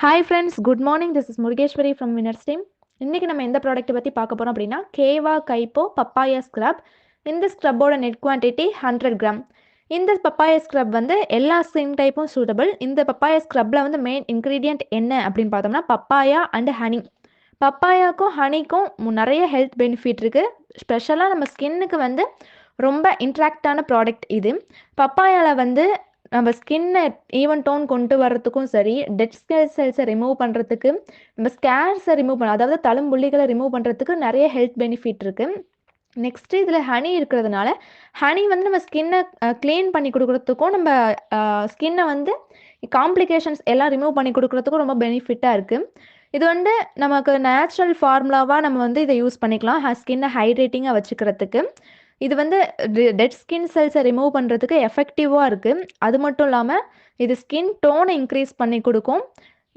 Hi friends, good morning. This is Murugeswari from winners team. இன்றைக்கி நம்ம எந்த ப்ராடக்ட்டை பற்றி பார்க்க போகிறோம் அப்படின்னா, கேவா கைப்போ பப்பாயா ஸ்க்ரப். இந்த ஸ்க்ரப்போட நெட் குவான்டிட்டி 100 கிராம். இந்த பப்பாயா ஸ்க்ரப் வந்து எல்லா ஸ்கின் டைப்பும் சூட்டபிள். இந்த பப்பாயா ஸ்க்ரப்பில் வந்து மெயின் இன்க்ரீடியன்ட் என்ன அப்படின்னு பார்த்தோம்னா பப்பாயா அண்ட் ஹனி. பப்பாயாக்கும் ஹனிக்கும் நிறைய ஹெல்த் பெனிஃபிட் இருக்குது. ஸ்பெஷலாக நம்ம ஸ்கின்னுக்கு வந்து ரொம்ப இன்ட்ராக்டான ப்ராடக்ட் இது. பப்பாயாவில் வந்து நம்ம ஸ்கின்னை ஈவன் டோன் கொண்டு வர்றதுக்கும் சரி, டெட் ஸ்கின் செல்ஸை ரிமூவ் பண்ணுறதுக்கு, நம்ம ஸ்கேர்ஸை ரிமூவ் பண்ண அதாவது தழும்புள்ளிகளை ரிமூவ் பண்ணுறதுக்கு நிறைய ஹெல்த் பெனிஃபிட் இருக்குது. நெக்ஸ்ட்டு இதில் ஹனி இருக்கிறதுனால ஹனி வந்து நம்ம ஸ்கின்னை க்ளீன் பண்ணி கொடுக்குறதுக்கும், நம்ம ஸ்கின்னை வந்து காம்ப்ளிகேஷன்ஸ் எல்லாம் ரிமூவ் பண்ணி கொடுக்குறதுக்கும் ரொம்ப பெனிஃபிட்டாக இருக்குது. இது வந்து நமக்கு நேச்சுரல் ஃபார்முலாவாக நம்ம வந்து இதை யூஸ் பண்ணிக்கலாம் ஸ்கின்னை ஹைட்ரேட்டிங்காக வச்சுக்கிறதுக்கு. இது வந்து டெட் ஸ்கின் செல்ஸை ரிமூவ் பண்ணுறதுக்கு எஃபெக்டிவாக இருக்குது. அது மட்டும் இல்லாமல் இது ஸ்கின் டோனை இன்க்ரீஸ் பண்ணி கொடுக்கும்.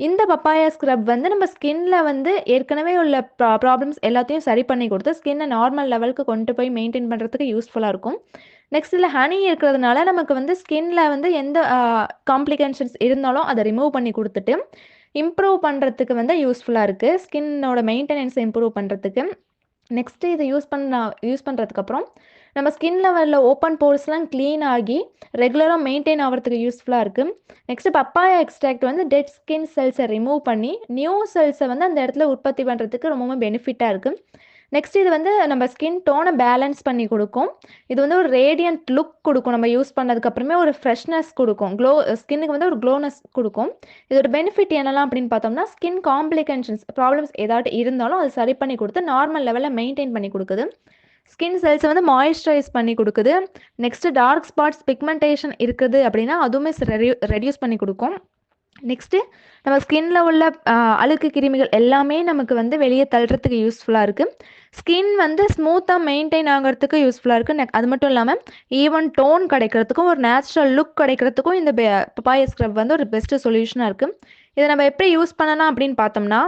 இந்த பப்பாயா ஸ்க்ரப் வந்து நம்ம ஸ்கின்ல வந்து ஏற்கனவே உள்ள ப்ராப்ளம்ஸ் எல்லாத்தையும் சரி பண்ணி கொடுத்து ஸ்கின்னை நார்மல் லெவலுக்கு கொண்டு போய் மெயின்டைன் பண்ணுறதுக்கு யூஸ்ஃபுல்லாக இருக்கும். நெக்ஸ்ட் இதில் ஹனி இருக்கிறதுனால நமக்கு வந்து ஸ்கின்ல வந்து எந்த காம்ப்ளிகேஷன்ஸ் இருந்தாலும் அதை ரிமூவ் பண்ணி கொடுத்துட்டு இம்ப்ரூவ் பண்ணுறதுக்கு வந்து யூஸ்ஃபுல்லாக இருக்குது, ஸ்கின்னோட மெயின்டெனன்ஸை இம்ப்ரூவ் பண்ணுறதுக்கு. நெக்ஸ்ட்டு இதை யூஸ் பண்ணுறதுக்கப்புறம் நம்ம ஸ்கின் லெவலில் ஓப்பன் போர்ஸ்லாம் க்ளீன் ஆகி ரெகுலராக மெயின்டைன் ஆகிறதுக்கு யூஸ்ஃபுல்லாக இருக்குது. நெக்ஸ்ட்டு பப்பாயா எக்ஸ்ட்ராக்ட் வந்து டெட் ஸ்கின் செல்ஸை ரிமூவ் பண்ணி நியூ செல்ஸை வந்து அந்த இடத்துல உற்பத்தி பண்ணுறதுக்கு ரொம்பவும் பெனிஃபிட்டாக இருக்குது. நெக்ஸ்ட் இது வந்து நம்ம ஸ்கின் டோனை பேலன்ஸ் பண்ணி கொடுக்கும். இது வந்து ஒரு ரேடியன்ட் லுக் கொடுக்கும். நம்ம யூஸ் பண்ணதுக்கப்புறமே ஒரு ஃப்ரெஷ்னஸ் கொடுக்கும், ஸ்கின்னுக்கு வந்து ஒரு க்ளோனஸ் கொடுக்கும். இதோட பெனிஃபிட் என்னெல்லாம் அப்படின்னு பார்த்தோம்னா, ஸ்கின் காம்ப்ளிகேஷன்ஸ் ப்ராப்ளம்ஸ் ஏதாவது இருந்தாலும் அது சரி பண்ணி கொடுத்து நார்மல் லெவலில் மெயின்டைன் பண்ணி கொடுக்குது. ஸ்கின் செல்ஸை வந்து மாய்ஸ்சரைஸ் பண்ணி கொடுக்குது. நெக்ஸ்ட்டு டார்க் ஸ்பாட்ஸ் பிக்மெண்டேஷன் இருக்குது அப்படின்னா அதுவுமே ரெடியூஸ் பண்ணி கொடுக்கும். நெக்ஸ்ட்டு நம்ம ஸ்கின்ல உள்ள அழுக்கு கிருமிகள் எல்லாமே நமக்கு வந்து வெளியே தள்ளுறதுக்கு யூஸ்ஃபுல்லாக இருக்குது. ஸ்கின் வந்து ஸ்மூத்தாக மெயின்டைன் ஆகிறதுக்கு யூஸ்ஃபுல்லாக இருக்குது. அது மட்டும் இல்லாமல் ஈவன் டோன் கிடைக்கிறதுக்கும் ஒரு நேச்சுரல் லுக் கிடைக்கிறதுக்கும் இந்த பப்பாயா ஸ்க்ரப் வந்து ஒரு பெஸ்ட்டு சொல்யூஷனாக இருக்குது. இதை நம்ம எப்படி யூஸ் பண்ணலாம் அப்படின்னு பார்த்தோம்னா,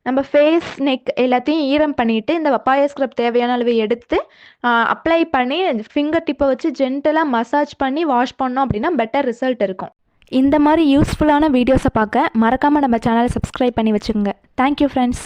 நம்ம ஃபேஸ் நெக் எல்லாத்தையும் ஈரம் பண்ணிவிட்டு இந்த பப்பாயா ஸ்க்ரப் தேவையான அளவு எடுத்து அப்ளை பண்ணி ஃபிங்கர் டிப்பை வச்சு ஜென்டலாக மசாஜ் பண்ணி வாஷ் பண்ணோம் அப்படின்னா பெட்டர் ரிசல்ட் இருக்கும். இந்த மாதிரி யூஸ்ஃபுல்லான வீடியோஸை பார்க்க மறக்காமல் நம்ம சேனலை சப்ஸ்கிரைப் பண்ணி வச்சுக்கோங்க. Thank you friends.